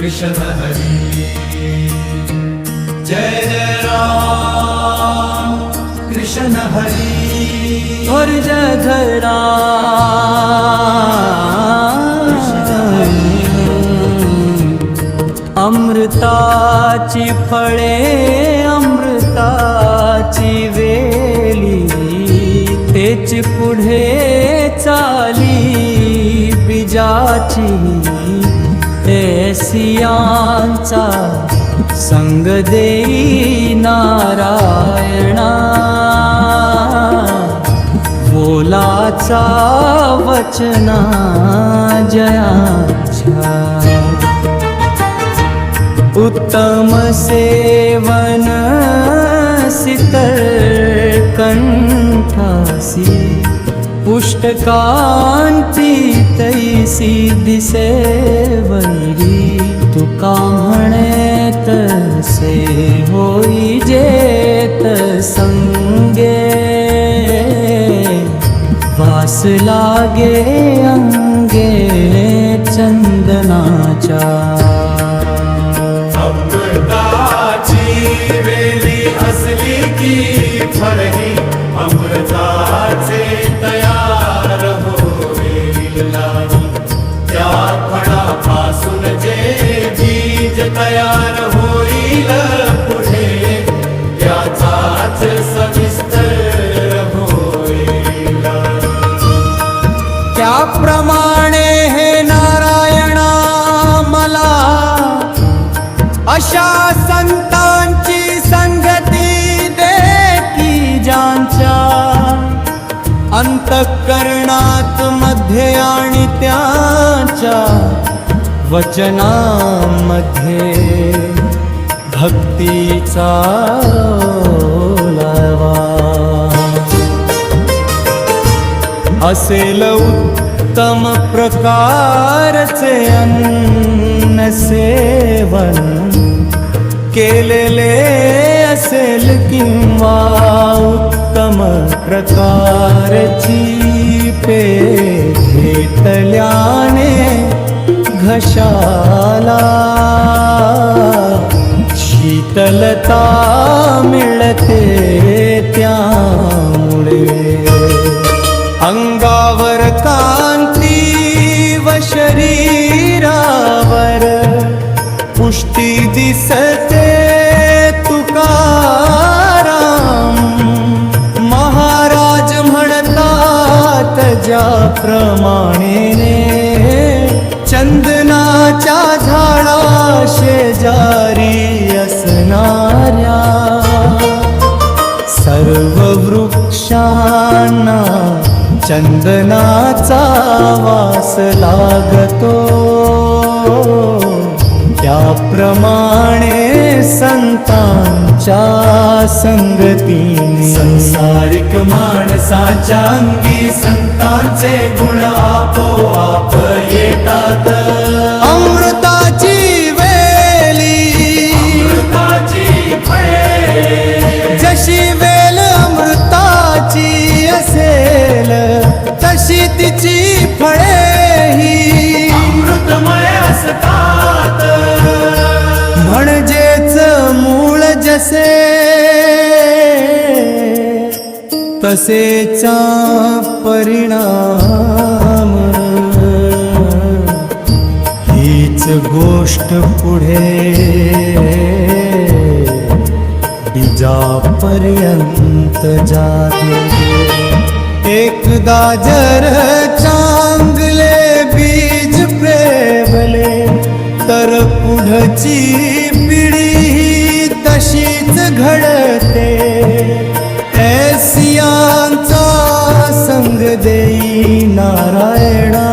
कृष्ण हरी जय जय राम कृष्ण हरी और जय जय अमृताची फळे अमृताची वेली तेच पुढे चाली बीजाची ऐसियांचा संग देई नारायणा बोलाचा वचना जयाच्या उत्तम सेवन शीतल कंठासी पुष्टकांती तैसी दिसे वैरी तुका म्हणे तसे होई जेत संगे वास लागे अंगे चंदनाचा अमृताची वेली असली की फळही अमृताचे तयार होईल नाही त्या फळापासून जे बीज तयार होईल पुढे त्याचाच सविस्तर होईल त्याप्रमाणे हे नारायणा मला अशा संतांची संगती दे की ज्यांच्या अंतःकरणात मध्ये आणि त्याच्या वचनामध्ये भक्तीचा ओलावा असेल उत्तम प्रकारचे अन्न सेवन केलेले असेल किंवा उत्तम प्रकारची पेय घेतल्याने घशाला शीतलता मिळते त्यामुळे अंगावर कांती व शरीरावर पुष्टी दिसते तुकाराम महाराज म्हणतात ज्याप्रमाणे चंदनाच्या झाडा शेजारी असणाऱ्या सर्व वृक्षांना चंदनाचा वास लागतो त्याप्रमाणे संतांच्या संगतीने संसारिक माणसाच्या अंगी संतांचे गुण आपोआप येतात अमृताची वेली अमृताची फळे जशी वेल अमृताची असेल तशी तिची फळेही अमृतमय असतात म्हणजेच मूळ जसे तसेचा परिणाम हीच गोष्ट पुढे बीजापर्यंत जाते एकदा जर चांगले बीज पेवले तर पुढची पिढी तशीच घडते ऐसियांचा संग देई नारायणा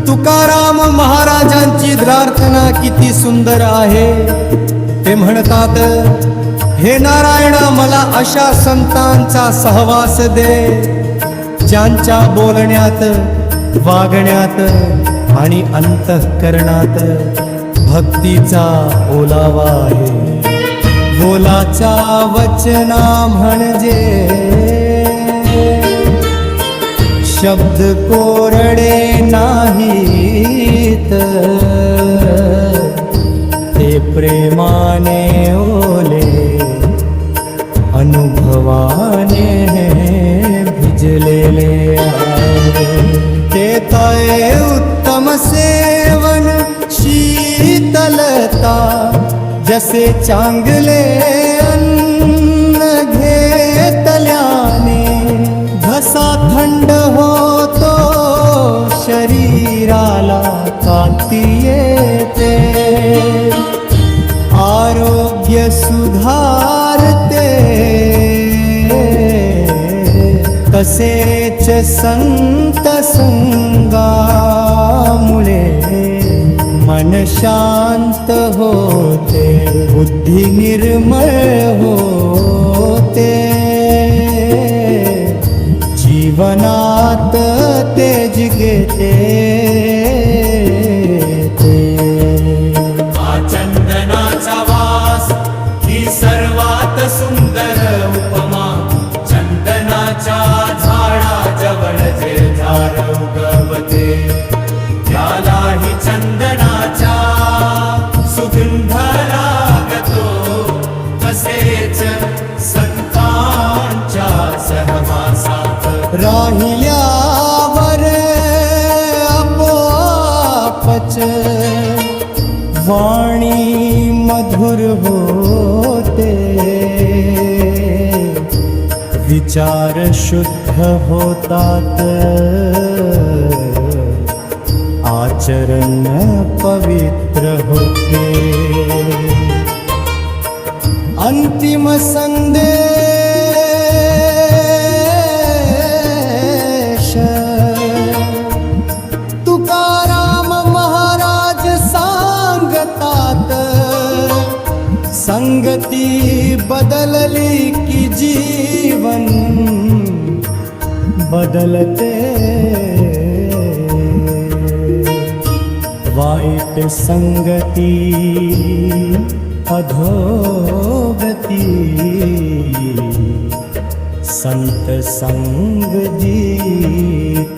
तुकाराम महाराजांची प्रार्थना किती सुंदर आहे ते म्हणतात हे नारायणा मला अशा संतांचा सहवास दे ज्यांच्या बोलण्यात वागण्यात आणि अंतःकरणात भक्तीचा ओलावा आहे बोलाचा वचना म्हणजे शब्द कोरडे नाहीत, ते प्रेमाने ओले अनुभवाने भिजलेले आहे. ते तळे उत्तम सेवन शीतलता, जसे चांगले अन्न घेतल्याने घसा थंड होतो, शरीराला कांती येते, आरोग्य सुधारते. तसेच संत संगामुळे मन शांत होते, बुद्धी निर्मळ होते, जीवनात तेज घेते. हा चंदनाचा वास ही सर्वात सुंदर उपमा, चंदनाच्या झाडाजवळ जे झाड उगवते, त्यालाही चंदनाचा सुगंध लागतो. तसेच संतांच्या सहवासात राहिल्यावर आपोआपच वाणी मधुर होते, विचार शुद्ध होतात, आचरण पवित्र होते. अंतिम संदेश तुकाराम महाराज सांगतात, संगती बदलली की जीवन बदलते. वाईट संगती अधोगती, संत संग जीवनत.